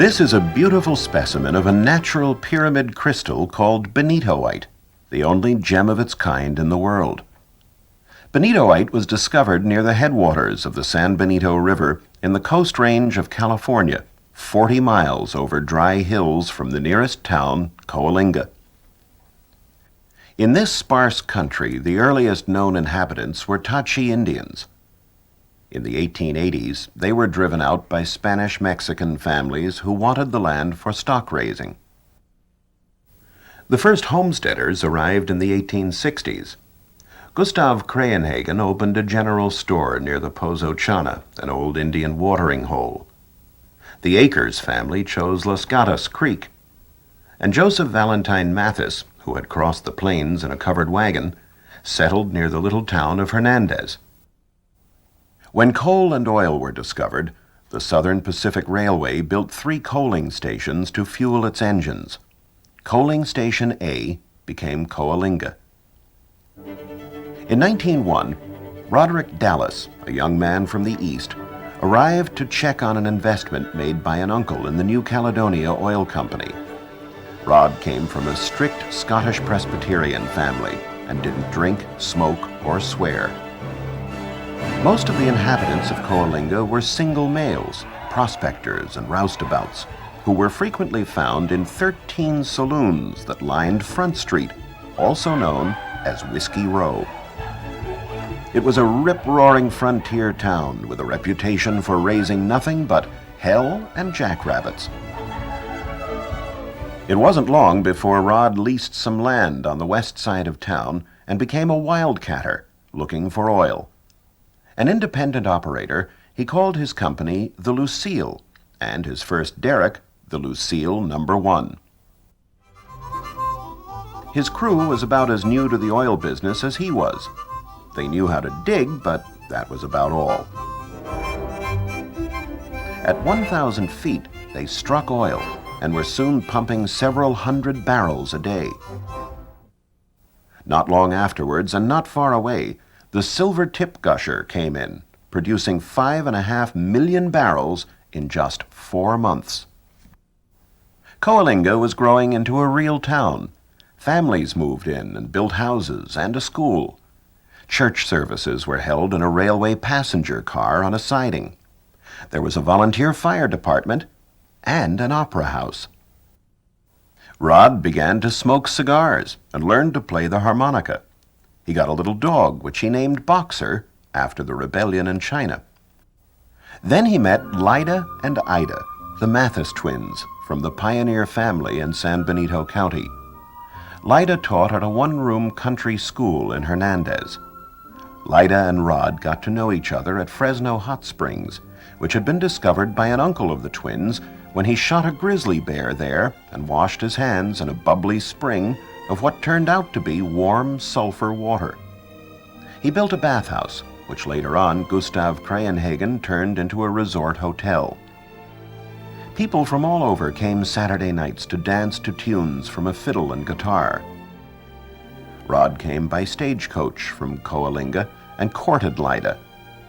This is a beautiful specimen of a natural pyramid crystal called Benitoite, the only gem of its kind in the world. Benitoite was discovered near the headwaters of the San Benito River in the Coast Range of California, 40 miles over dry hills from the nearest town, Coalinga. In this sparse country, the earliest known inhabitants were Tachi Indians. In the 1880s, they were driven out by Spanish-Mexican families who wanted the land for stock raising. The first homesteaders arrived in the 1860s. Gustav Kreienhagen opened a general store near the Pozo Chana, an old Indian watering hole. The Akers family chose Las Gatas Creek, and Joseph Valentine Mathis, who had crossed the plains in a covered wagon, settled near the little town of Hernandez. When coal and oil were discovered, the Southern Pacific Railway built 3 coaling stations to fuel its engines. Coaling Station A became Coalinga. In 1901, Roderick Dallas, a young man from the East, arrived to check on an investment made by an uncle in the New Caledonia Oil Company. Rod came from a strict Scottish Presbyterian family and didn't drink, smoke, or swear. Most of the inhabitants of Coalinga were single males, prospectors and roustabouts, who were frequently found in 13 saloons that lined Front Street, also known as Whiskey Row. It was a rip-roaring frontier town with a reputation for raising nothing but hell and jackrabbits. It wasn't long before Rod leased some land on the west side of town and became a wildcatter looking for oil. An independent operator, he called his company the Lucille, and his first derrick the Lucille No. 1. His crew was about as new to the oil business as he was. They knew how to dig, but that was about all. At 1,000 feet, they struck oil and were soon pumping several hundred barrels a day. Not long afterwards, and not far away, the Silver Tip Gusher came in, producing 5.5 million barrels in just 4 months. Coalinga was growing into a real town. Families moved in and built houses and a school. Church services were held in a railway passenger car on a siding. There was a volunteer fire department and an opera house. Rod began to smoke cigars and learned to play the harmonica. He got a little dog, which he named Boxer, after the rebellion in China. Then he met Lida and Ida, the Mathis twins, from the pioneer family in San Benito County. Lida taught at a one-room country school in Hernandez. Lida and Rod got to know each other at Fresno Hot Springs, which had been discovered by an uncle of the twins when he shot a grizzly bear there and washed his hands in a bubbly spring of what turned out to be warm sulfur water. He built a bathhouse, which later on Gustav Kreienhagen turned into a resort hotel. People from all over came Saturday nights to dance to tunes from a fiddle and guitar. Rod came by stagecoach from Coalinga and courted Lida,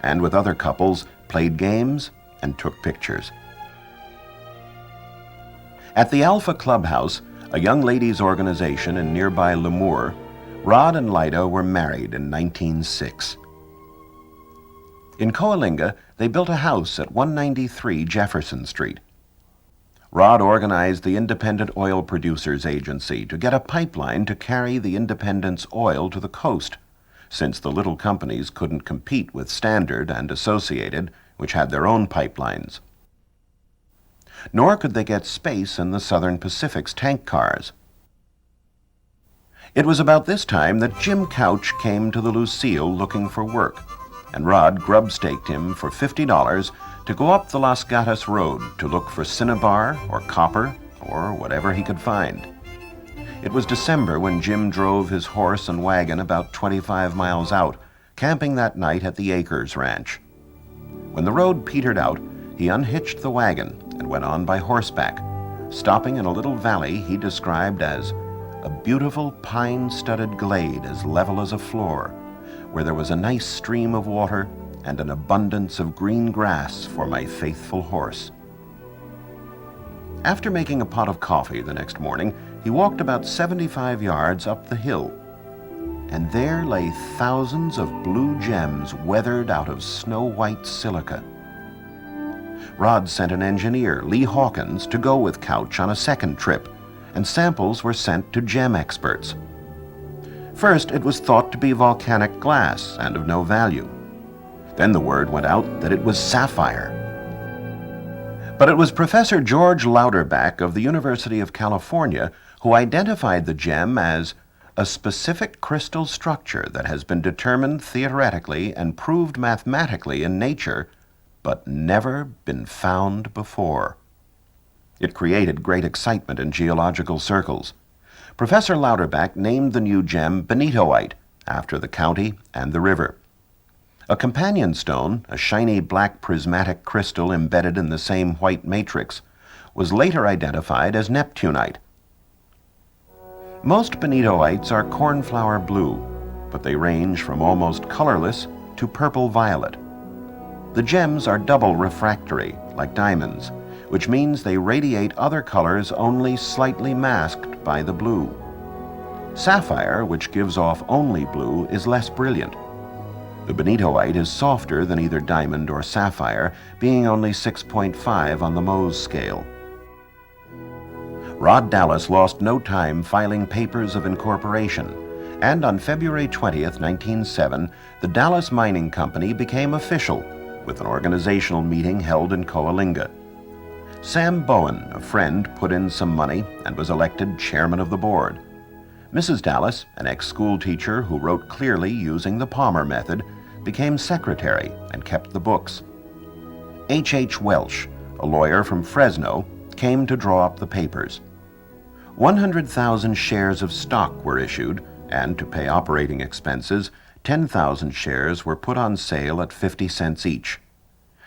and with other couples played games and took pictures. At the Alpha Clubhouse, a young ladies' organization in nearby Lemoore, Rod and Lida were married in 1906. In Coalinga, they built a house at 193 Jefferson Street. Rod organized the Independent Oil Producers Agency to get a pipeline to carry the Independent's oil to the coast, since the little companies couldn't compete with Standard and Associated, which had their own pipelines. Nor could they get space in the Southern Pacific's tank cars. It was about this time that Jim Couch came to the Lucille looking for work, and Rod grub-staked him for $50 to go up the Las Gatas Road to look for cinnabar or copper or whatever he could find. It was December when Jim drove his horse and wagon about 25 miles out, camping that night at the Akers Ranch. When the road petered out, he unhitched the wagon and went on by horseback, stopping in a little valley he described as a beautiful pine-studded glade as level as a floor, where there was a nice stream of water and an abundance of green grass for my faithful horse. After making a pot of coffee the next morning, he walked about 75 yards up the hill. And there lay thousands of blue gems weathered out of snow-white silica. Rod sent an engineer, Lee Hawkins, to go with Couch on a second trip, and samples were sent to gem experts. First, it was thought to be volcanic glass and of no value. Then the word went out that it was sapphire. But it was Professor George Louderback of the University of California who identified the gem as a specific crystal structure that has been determined theoretically and proved mathematically in nature, but never been found before. It created great excitement in geological circles. Professor Louderback named the new gem Benitoite, after the county and the river. A companion stone, a shiny black prismatic crystal embedded in the same white matrix, was later identified as Neptunite. Most Benitoites are cornflower blue, but they range from almost colorless to purple-violet. The gems are double refractory, like diamonds, which means they radiate other colors only slightly masked by the blue. Sapphire, which gives off only blue, is less brilliant. The Benitoite is softer than either diamond or sapphire, being only 6.5 on the Mohs scale. Rod Dallas lost no time filing papers of incorporation, and on February 20th, 1907, the Dallas Mining Company became official, with an organizational meeting held in Coalinga. Sam Bowen, a friend, put in some money and was elected chairman of the board. Mrs. Dallas, an ex-school teacher who wrote clearly using the Palmer method, became secretary and kept the books. H. Welsh, a lawyer from Fresno, came to draw up the papers. 100,000 shares of stock were issued, and to pay operating expenses, 10,000 shares were put on sale at 50 cents each.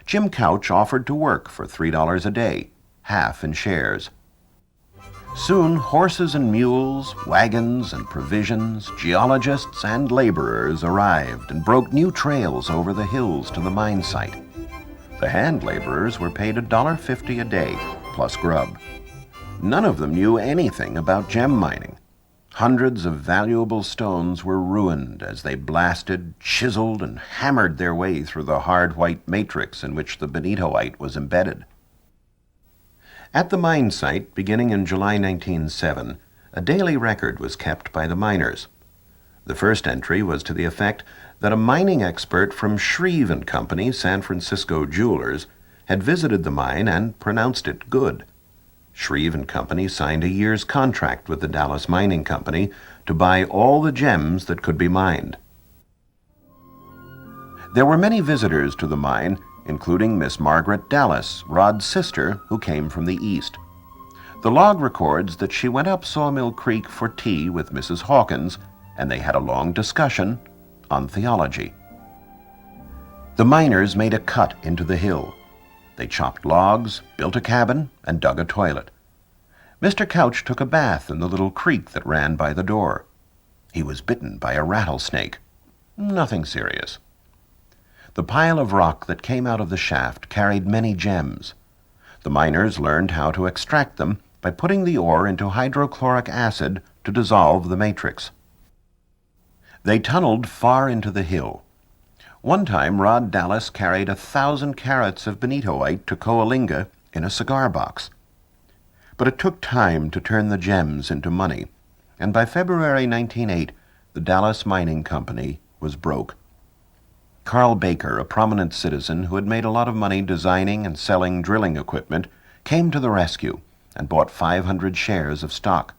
Jim Couch offered to work for $3 a day, half in shares. Soon, horses and mules, wagons and provisions, geologists and laborers arrived and broke new trails over the hills to the mine site. The hand laborers were paid $1.50 a day, plus grub. None of them knew anything about gem mining. Hundreds of valuable stones were ruined as they blasted, chiseled, and hammered their way through the hard white matrix in which the Benitoite was embedded. At the mine site, beginning in July 1907, a daily record was kept by the miners. The first entry was to the effect that a mining expert from Shreve & Company, San Francisco jewelers, had visited the mine and pronounced it good. Shreve & Company signed a year's contract with the Dallas Mining Company to buy all the gems that could be mined. There were many visitors to the mine, including Miss Margaret Dallas, Rod's sister, who came from the east. The log records that she went up Sawmill Creek for tea with Mrs. Hawkins, and they had a long discussion on theology. The miners made a cut into the hill. They chopped logs, built a cabin, and dug a toilet. Mr. Couch took a bath in the little creek that ran by the door. He was bitten by a rattlesnake. Nothing serious. The pile of rock that came out of the shaft carried many gems. The miners learned how to extract them by putting the ore into hydrochloric acid to dissolve the matrix. They tunneled far into the hill. One time, Rod Dallas carried 1,000 carats of Benitoite to Coalinga in a cigar box. But it took time to turn the gems into money, and by February 1908, the Dallas Mining Company was broke. Carl Baker, a prominent citizen who had made a lot of money designing and selling drilling equipment, came to the rescue and bought 500 shares of stock.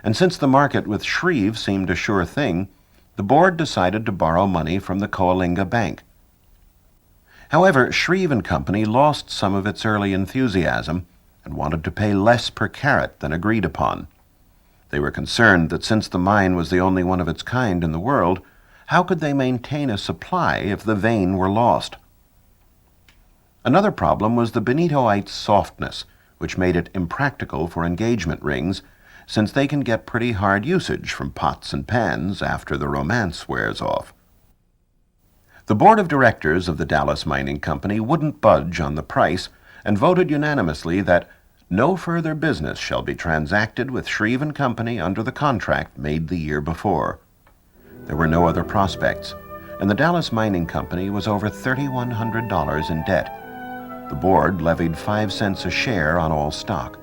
And since the market with Shreve seemed a sure thing, the board decided to borrow money from the Coalinga Bank. However, Shreve & Company lost some of its early enthusiasm and wanted to pay less per carat than agreed upon. They were concerned that since the mine was the only one of its kind in the world, how could they maintain a supply if the vein were lost? Another problem was the Benitoite's softness, which made it impractical for engagement rings, since they can get pretty hard usage from pots and pans after the romance wears off. The board of directors of the Dallas Mining Company wouldn't budge on the price and voted unanimously that No further business shall be transacted with Shreve and Company under the contract made the year before. There were no other prospects, and the Dallas Mining Company was over $3,100 in debt. The board levied 5 cents a share on all stock.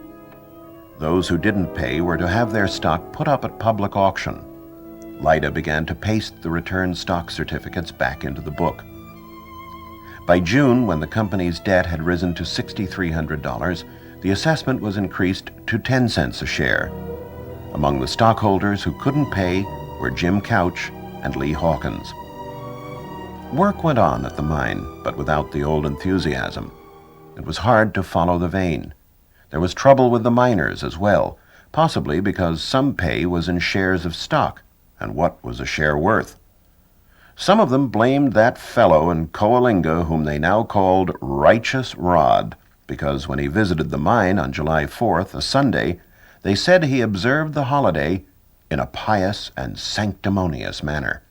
Those who didn't pay were to have their stock put up at public auction. Lyda began to paste the returned stock certificates back into the book. By June, when the company's debt had risen to $6,300, the assessment was increased to 10 cents a share. Among the stockholders who couldn't pay were Jim Couch and Lee Hawkins. Work went on at the mine, but without the old enthusiasm. It was hard to follow the vein. There was trouble with the miners as well, possibly because some pay was in shares of stock, and what was a share worth? Some of them blamed that fellow in Coalinga whom they now called Righteous Rod, because when he visited the mine on July 4th, a Sunday, they said he observed the holiday in a pious and sanctimonious manner.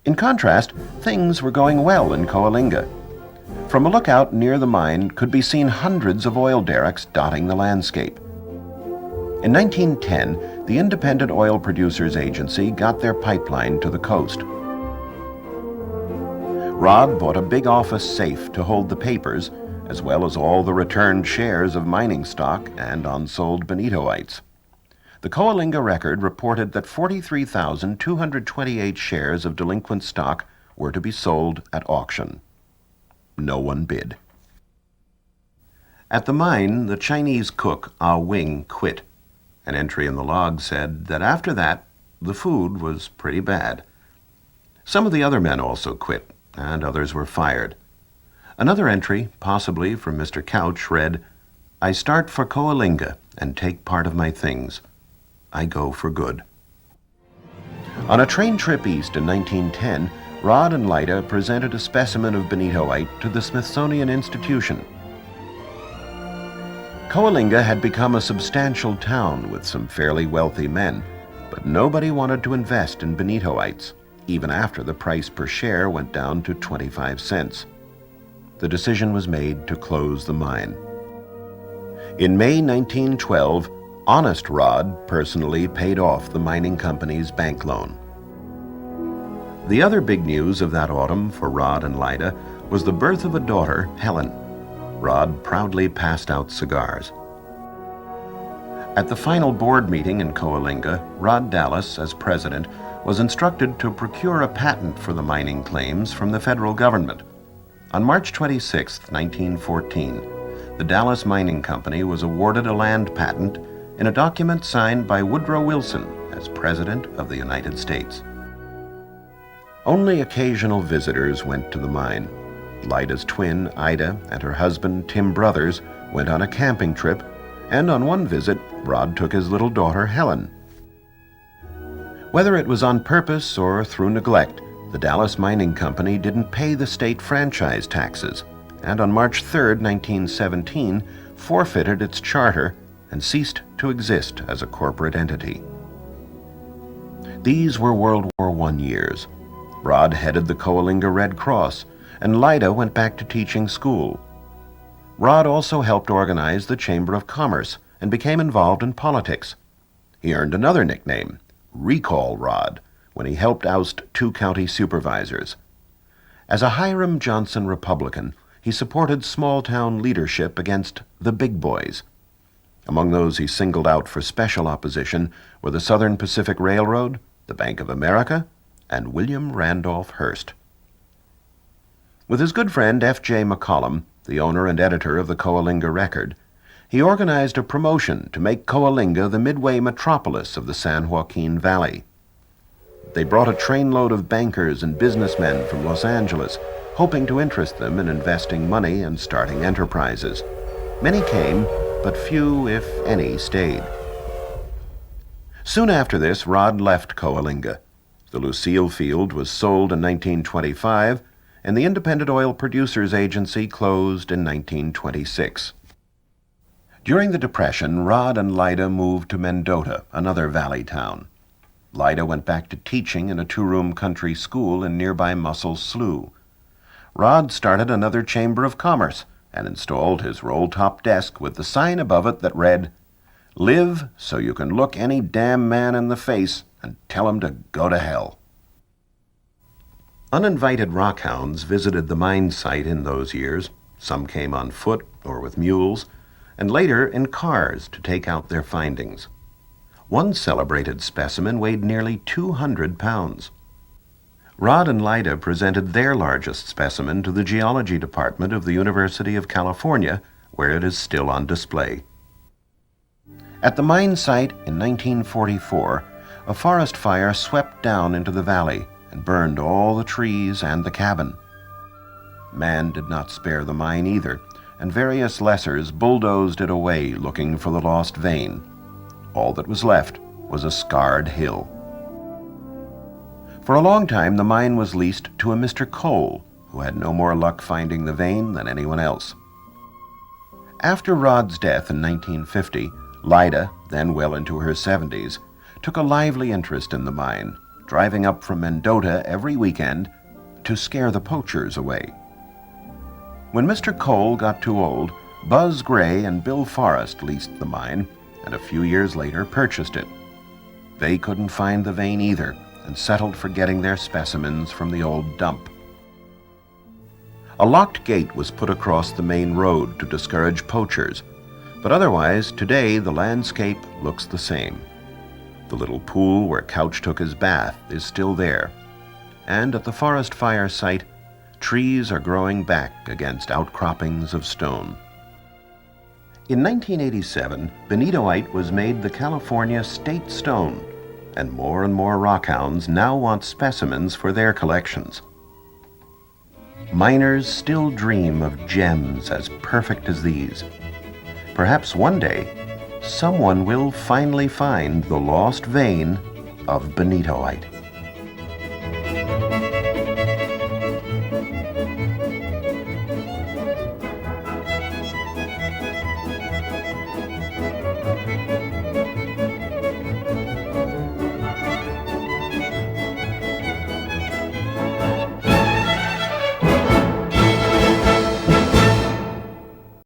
In contrast, things were going well in Coalinga. From a lookout near the mine could be seen hundreds of oil derricks dotting the landscape. In 1910, the Independent Oil Producers Agency got their pipeline to the coast. Rod bought a big office safe to hold the papers, as well as all the returned shares of mining stock and unsold Benitoites. The Coalinga Record reported that 43,228 shares of delinquent stock were to be sold at auction. No one bid. At the mine, the Chinese cook Ah Wing quit. An entry in the log said that after that, the food was pretty bad. Some of the other men also quit, and others were fired. Another entry, possibly from Mr. Couch, read, "I start for Coalinga and take part of my things. I go for good." On a train trip east in 1910, Rod and Lyda presented a specimen of Benitoite to the Smithsonian Institution. Coalinga had become a substantial town with some fairly wealthy men, but nobody wanted to invest in Benitoites, even after the price per share went down to 25 cents. The decision was made to close the mine. In May 1912, Honest Rod personally paid off the mining company's bank loan. The other big news of that autumn for Rod and Lyda was the birth of a daughter, Helen. Rod proudly passed out cigars. At the final board meeting in Coalinga, Rod Dallas, as president, was instructed to procure a patent for the mining claims from the federal government. On March 26, 1914, the Dallas Mining Company was awarded a land patent in a document signed by Woodrow Wilson as President of the United States. Only occasional visitors went to the mine. Lyda's twin, Ida, and her husband, Tim Brothers, went on a camping trip, and on one visit, Rod took his little daughter, Helen. Whether it was on purpose or through neglect, the Dallas Mining Company didn't pay the state franchise taxes, and on March 3, 1917, forfeited its charter and ceased to exist as a corporate entity. These were World War I years. Rod headed the Coalinga Red Cross, and Lyda went back to teaching school. Rod also helped organize the Chamber of Commerce and became involved in politics. He earned another nickname, Recall Rod, when he helped oust 2 county supervisors. As a Hiram Johnson Republican, he supported small-town leadership against the big boys. Among those he singled out for special opposition were the Southern Pacific Railroad, the Bank of America, and William Randolph Hearst. With his good friend F.J. McCollum, the owner and editor of the Coalinga Record, he organized a promotion to make Coalinga the midway metropolis of the San Joaquin Valley. They brought a trainload of bankers and businessmen from Los Angeles, hoping to interest them in investing money and starting enterprises. Many came, but few, if any, stayed. Soon after this, Rod left Coalinga. The Lucille field was sold in 1925, and the Independent Oil Producers Agency closed in 1926. During the Depression, Rod and Lyda moved to Mendota, another valley town. Lyda went back to teaching in a 2-room country school in nearby Muscle Slough. Rod started another chamber of commerce and installed his roll-top desk with the sign above it that read, "Live so you can look any damn man in the face and tell him to go to hell." Uninvited rockhounds visited the mine site in those years. Some came on foot or with mules, and later in cars to take out their findings. One celebrated specimen weighed nearly 200 pounds. Rod and Lyda presented their largest specimen to the Geology Department of the University of California, where it is still on display. At the mine site in 1944, a forest fire swept down into the valley and burned all the trees and the cabin. Man did not spare the mine either, and various lessers bulldozed it away looking for the lost vein. All that was left was a scarred hill. For a long time, the mine was leased to a Mr. Cole, who had no more luck finding the vein than anyone else. After Rod's death in 1950, Lyda, then well into her 70s, took a lively interest in the mine, driving up from Mendota every weekend to scare the poachers away. When Mr. Cole got too old, Buzz Gray and Bill Forrest leased the mine, and a few years later purchased it. They couldn't find the vein either, and settled for getting their specimens from the old dump. A locked gate was put across the main road to discourage poachers, but otherwise today the landscape looks the same. The little pool where Couch took his bath is still there, and at the forest fire site, trees are growing back against outcroppings of stone. In 1987, Benitoite was made the California State Stone, and more rockhounds now want specimens for their collections. Miners still dream of gems as perfect as these. Perhaps one day, someone will finally find the lost vein of Benitoite.